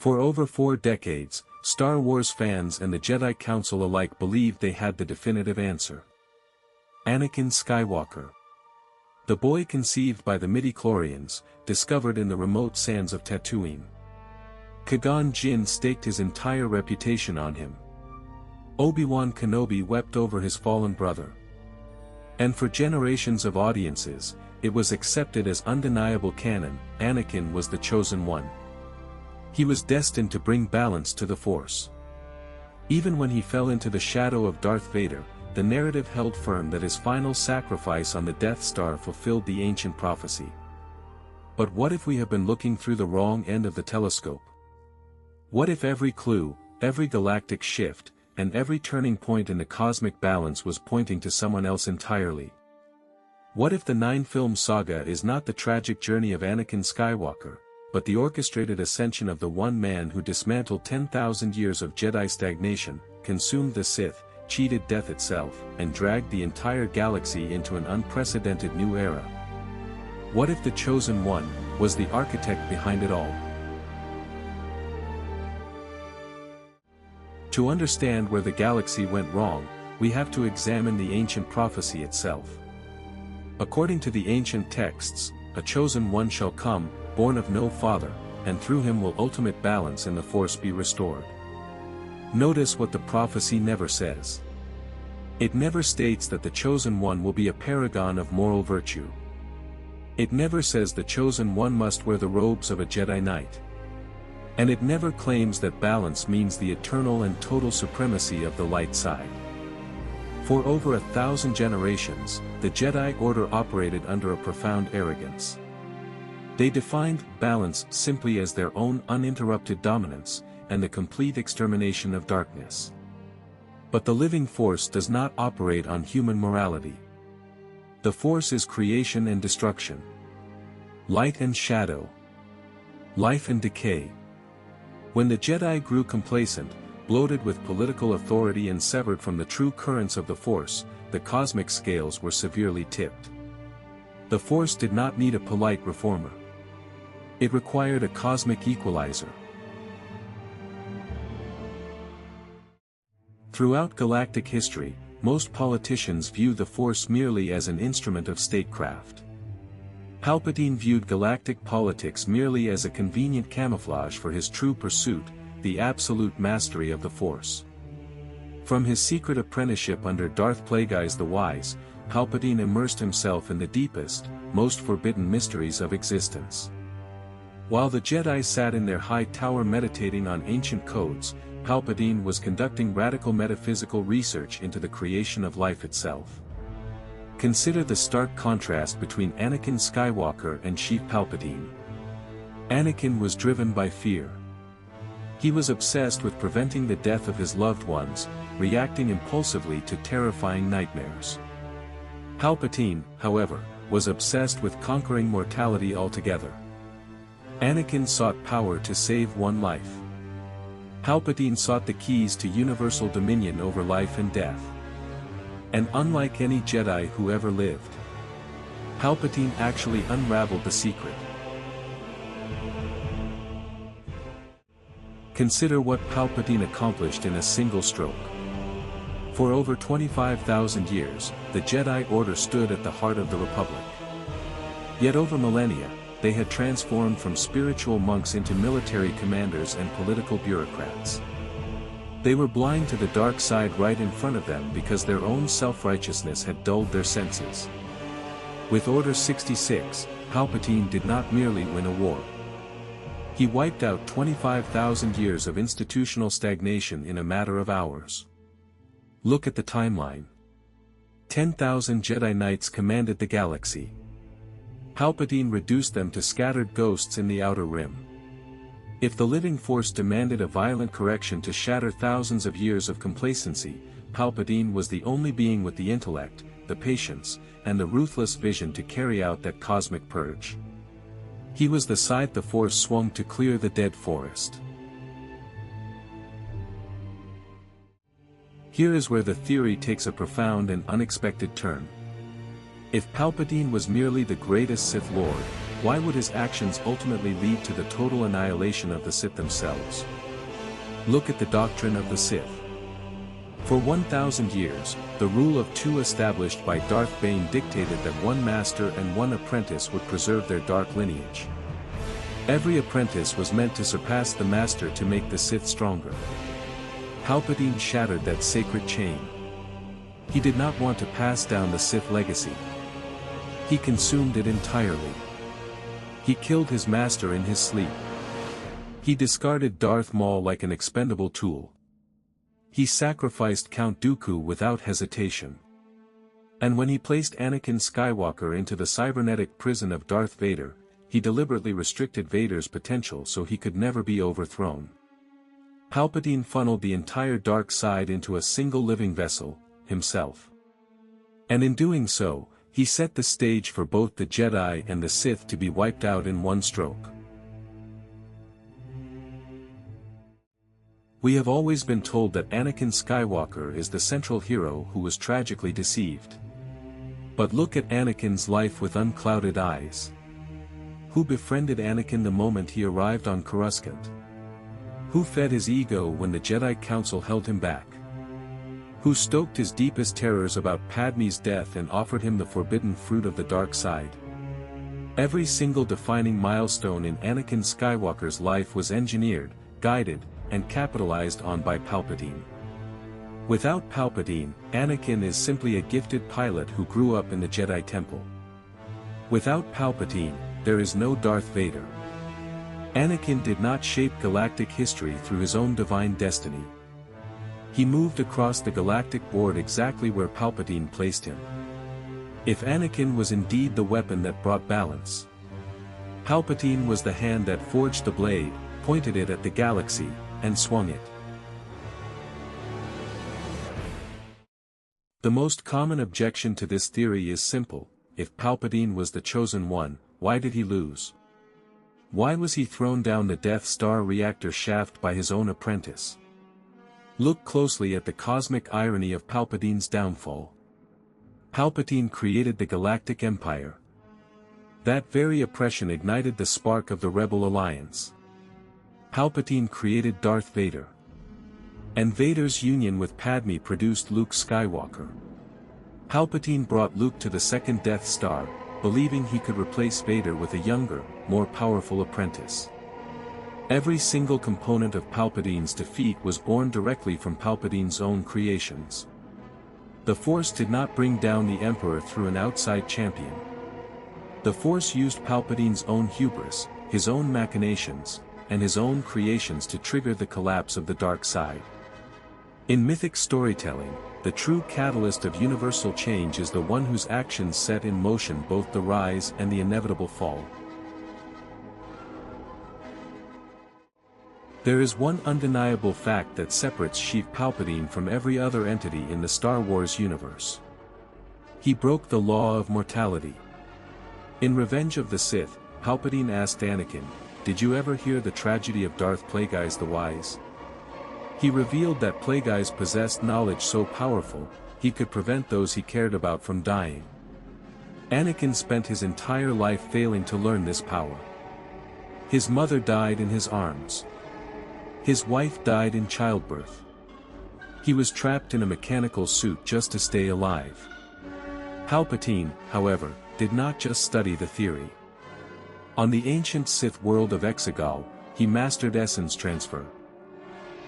For over 4 decades, Star Wars fans and the Jedi Council alike believed they had the definitive answer. Anakin Skywalker. The boy conceived by the midi-chlorians, discovered in the remote sands of Tatooine. Qui-Gon Jinn staked his entire reputation on him. Obi-Wan Kenobi wept over his fallen brother. And for generations of audiences, it was accepted as undeniable canon, Anakin was the chosen one. He was destined to bring balance to the Force. Even when he fell into the shadow of Darth Vader, the narrative held firm that his final sacrifice on the Death Star fulfilled the ancient prophecy. But what if we have been looking through the wrong end of the telescope? What if every clue, every galactic shift, and every turning point in the cosmic balance was pointing to someone else entirely? What if the 9-film saga is not the tragic journey of Anakin Skywalker, but the orchestrated ascension of the one man who dismantled 10,000 years of Jedi stagnation, consumed the Sith, cheated death itself, and dragged the entire galaxy into an unprecedented new era? What if the Chosen One was the architect behind it all? To understand where the galaxy went wrong, we have to examine the ancient prophecy itself. According to the ancient texts, a chosen one shall come, born of no father, and through him will ultimate balance in the Force be restored. Notice what the prophecy never says. It never states that the chosen one will be a paragon of moral virtue. It never says the chosen one must wear the robes of a Jedi Knight. And it never claims that balance means the eternal and total supremacy of the light side. For over 1,000 generations, the Jedi Order operated under a profound arrogance. They defined balance simply as their own uninterrupted dominance, and the complete extermination of darkness. But the living Force does not operate on human morality. The Force is creation and destruction, light and shadow, life and decay. When the Jedi grew complacent, bloated with political authority and severed from the true currents of the Force, the cosmic scales were severely tipped. The Force did not need a polite reformer. It required a cosmic equalizer. Throughout galactic history, most politicians view the Force merely as an instrument of statecraft. Palpatine viewed galactic politics merely as a convenient camouflage for his true pursuit, the absolute mastery of the Force. From his secret apprenticeship under Darth Plagueis the Wise, Palpatine immersed himself in the deepest, most forbidden mysteries of existence. While the Jedi sat in their high tower meditating on ancient codes, Palpatine was conducting radical metaphysical research into the creation of life itself. Consider the stark contrast between Anakin Skywalker and Sheev Palpatine. Anakin was driven by fear. He was obsessed with preventing the death of his loved ones, reacting impulsively to terrifying nightmares. Palpatine, however, was obsessed with conquering mortality altogether. Anakin sought power to save one life. Palpatine sought the keys to universal dominion over life and death. And unlike any Jedi who ever lived, Palpatine actually unraveled the secret. Consider what Palpatine accomplished in a single stroke. For over 25,000 years, the Jedi Order stood at the heart of the Republic. Yet over millennia, they had transformed from spiritual monks into military commanders and political bureaucrats. They were blind to the dark side right in front of them because their own self-righteousness had dulled their senses. With Order 66, Palpatine did not merely win a war. He wiped out 25,000 years of institutional stagnation in a matter of hours. Look at the timeline. 10,000 Jedi Knights commanded the galaxy. Palpatine reduced them to scattered ghosts in the Outer Rim. If the living Force demanded a violent correction to shatter thousands of years of complacency, Palpatine was the only being with the intellect, the patience, and the ruthless vision to carry out that cosmic purge. He was the scythe the Force swung to clear the dead forest. Here is where the theory takes a profound and unexpected turn. If Palpatine was merely the greatest Sith Lord, Why would his actions ultimately lead to the total annihilation of the Sith themselves? Look at the doctrine of the Sith. For 1,000 years, the rule of two established by Darth Bane dictated that one master and one apprentice would preserve their dark lineage. Every apprentice was meant to surpass the master to make the Sith stronger. Palpatine shattered that sacred chain. He did not want to pass down the Sith legacy. He consumed it entirely. He killed his master in his sleep. He discarded Darth Maul like an expendable tool. He sacrificed Count Dooku without hesitation. And when he placed Anakin Skywalker into the cybernetic prison of Darth Vader, he deliberately restricted Vader's potential so he could never be overthrown. Palpatine funneled the entire dark side into a single living vessel, himself. And in doing so, he set the stage for both the Jedi and the Sith to be wiped out in one stroke. We have always been told that Anakin Skywalker is the central hero who was tragically deceived. But look at Anakin's life with unclouded eyes. Who befriended Anakin the moment he arrived on Coruscant? Who fed his ego when the Jedi Council held him back? Who stoked his deepest terrors about Padme's death and offered him the forbidden fruit of the dark side? Every single defining milestone in Anakin Skywalker's life was engineered, guided, and capitalized on by Palpatine. Without Palpatine, Anakin is simply a gifted pilot who grew up in the Jedi Temple. Without Palpatine, there is no Darth Vader. Anakin did not shape galactic history through his own divine destiny. He moved across the galactic board exactly where Palpatine placed him. If Anakin was indeed the weapon that brought balance, Palpatine was the hand that forged the blade, pointed it at the galaxy, and swung it. The most common objection to this theory is simple: if Palpatine was the chosen one, why did he lose? Why was he thrown down the Death Star reactor shaft by his own apprentice? Look closely at the cosmic irony of Palpatine's downfall. Palpatine created the Galactic Empire. That very oppression ignited the spark of the Rebel Alliance. Palpatine created Darth Vader. And Vader's union with Padme produced Luke Skywalker. Palpatine brought Luke to the second Death Star, believing he could replace Vader with a younger, more powerful apprentice. Every single component of Palpatine's defeat was born directly from Palpatine's own creations. The Force did not bring down the Emperor through an outside champion. The Force used Palpatine's own hubris, his own machinations, and his own creations to trigger the collapse of the dark side. In mythic storytelling, the true catalyst of universal change is the one whose actions set in motion both the rise and the inevitable fall. There is one undeniable fact that separates Sheev Palpatine from every other entity in the Star Wars universe. He broke the law of mortality. In Revenge of the Sith, Palpatine asked Anakin, "Did you ever hear the tragedy of Darth Plagueis the Wise?" He revealed that Plagueis possessed knowledge so powerful, he could prevent those he cared about from dying. Anakin spent his entire life failing to learn this power. His mother died in his arms. His wife died in childbirth. He was trapped in a mechanical suit just to stay alive. Palpatine, however, did not just study the theory. On the ancient Sith world of Exegol, he mastered essence transfer.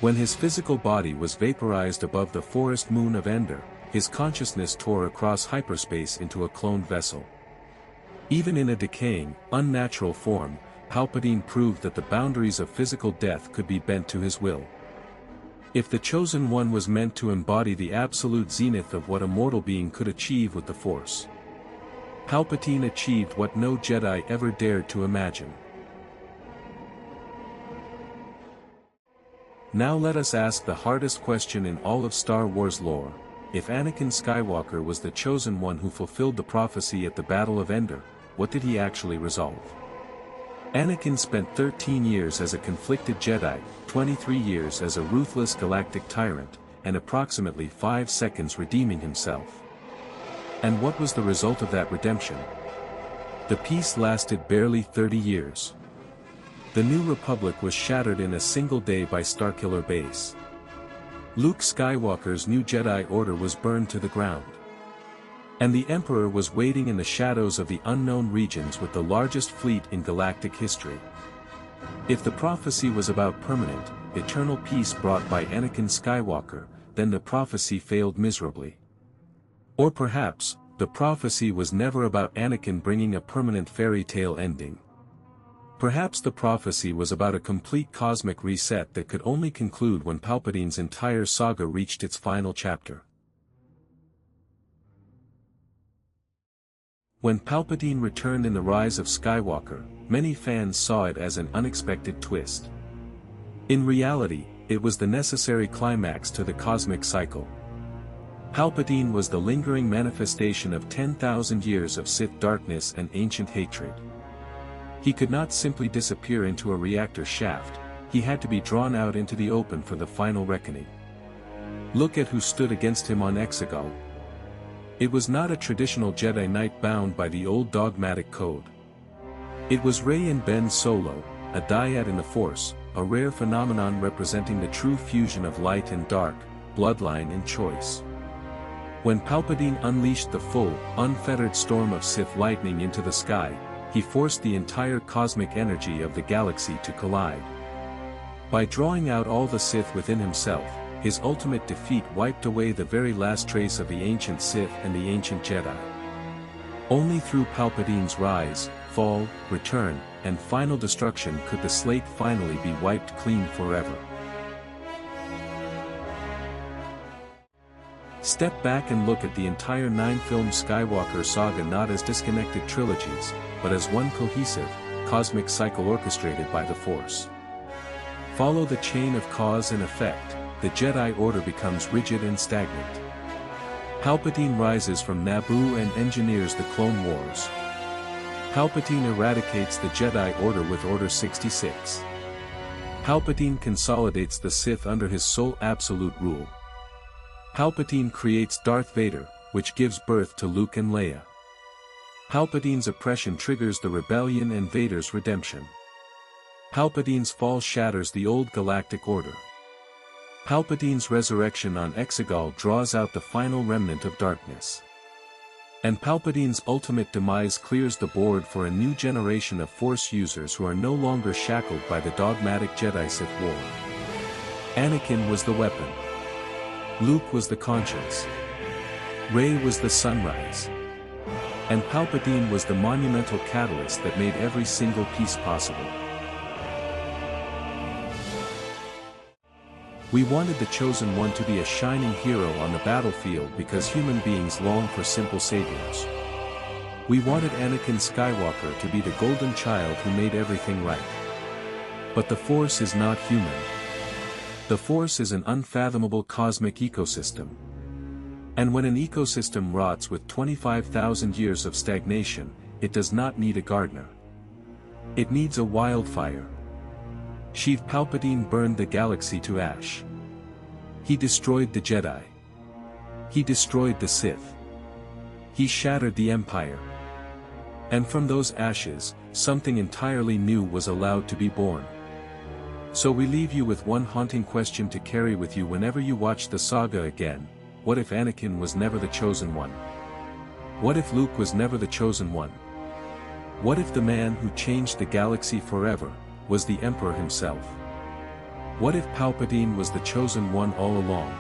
When his physical body was vaporized above the forest moon of Endor, his consciousness tore across hyperspace into a cloned vessel. Even in a decaying, unnatural form, Palpatine proved that the boundaries of physical death could be bent to his will. If the Chosen One was meant to embody the absolute zenith of what a mortal being could achieve with the Force, Palpatine achieved what no Jedi ever dared to imagine. Now let us ask the hardest question in all of Star Wars lore: if Anakin Skywalker was the Chosen One who fulfilled the prophecy at the Battle of Endor, what did he actually resolve? Anakin spent 13 years as a conflicted Jedi, 23 years as a ruthless galactic tyrant, and approximately 5 seconds redeeming himself. And what was the result of that redemption? The peace lasted barely 30 years. The New Republic was shattered in a single day by Starkiller Base. Luke Skywalker's new Jedi Order was burned to the ground. And the Emperor was waiting in the shadows of the unknown regions with the largest fleet in galactic history. If the prophecy was about permanent, eternal peace brought by Anakin Skywalker, then the prophecy failed miserably. Or perhaps, the prophecy was never about Anakin bringing a permanent fairy tale ending. Perhaps the prophecy was about a complete cosmic reset that could only conclude when Palpatine's entire saga reached its final chapter. When Palpatine returned in The Rise of Skywalker, many fans saw it as an unexpected twist. In reality, it was the necessary climax to the cosmic cycle. Palpatine was the lingering manifestation of 10,000 years of Sith darkness and ancient hatred. He could not simply disappear into a reactor shaft, he had to be drawn out into the open for the final reckoning. Look at who stood against him on Exegol. It was not a traditional Jedi Knight bound by the old dogmatic code. It was Rey and Ben Solo, a dyad in the Force, a rare phenomenon representing the true fusion of light and dark, bloodline and choice. When Palpatine unleashed the full, unfettered storm of Sith lightning into the sky, he forced the entire cosmic energy of the galaxy to collide. By drawing out all the Sith within himself, his ultimate defeat wiped away the very last trace of the ancient Sith and the ancient Jedi. Only through Palpatine's rise, fall, return, and final destruction could the slate finally be wiped clean forever. Step back and look at the entire 9-film Skywalker saga not as disconnected trilogies, but as one cohesive, cosmic cycle orchestrated by the Force. Follow the chain of cause and effect, the Jedi Order becomes rigid and stagnant. Palpatine rises from Naboo and engineers the Clone Wars. Palpatine eradicates the Jedi Order with Order 66. Palpatine consolidates the Sith under his sole absolute rule. Palpatine creates Darth Vader, which gives birth to Luke and Leia. Palpatine's oppression triggers the rebellion and Vader's redemption. Palpatine's fall shatters the old galactic order. Palpatine's resurrection on Exegol draws out the final remnant of darkness. And Palpatine's ultimate demise clears the board for a new generation of Force users who are no longer shackled by the dogmatic Jedi-Sith war. Anakin was the weapon. Luke was the conscience. Rey was the sunrise. And Palpatine was the monumental catalyst that made every single piece possible. We wanted the Chosen One to be a shining hero on the battlefield because human beings long for simple saviors. We wanted Anakin Skywalker to be the golden child who made everything right. But the Force is not human. The Force is an unfathomable cosmic ecosystem. And when an ecosystem rots with 25,000 years of stagnation, it does not need a gardener. It needs a wildfire. Sheev Palpatine burned the galaxy to ash. He destroyed the Jedi. He destroyed the Sith. He shattered the Empire. And from those ashes, something entirely new was allowed to be born. So we leave you with one haunting question to carry with you whenever you watch the saga again: what if Anakin was never the Chosen One? What if Luke was never the Chosen One? What if the man who changed the galaxy forever was the Emperor himself? What if Palpatine was the Chosen One all along?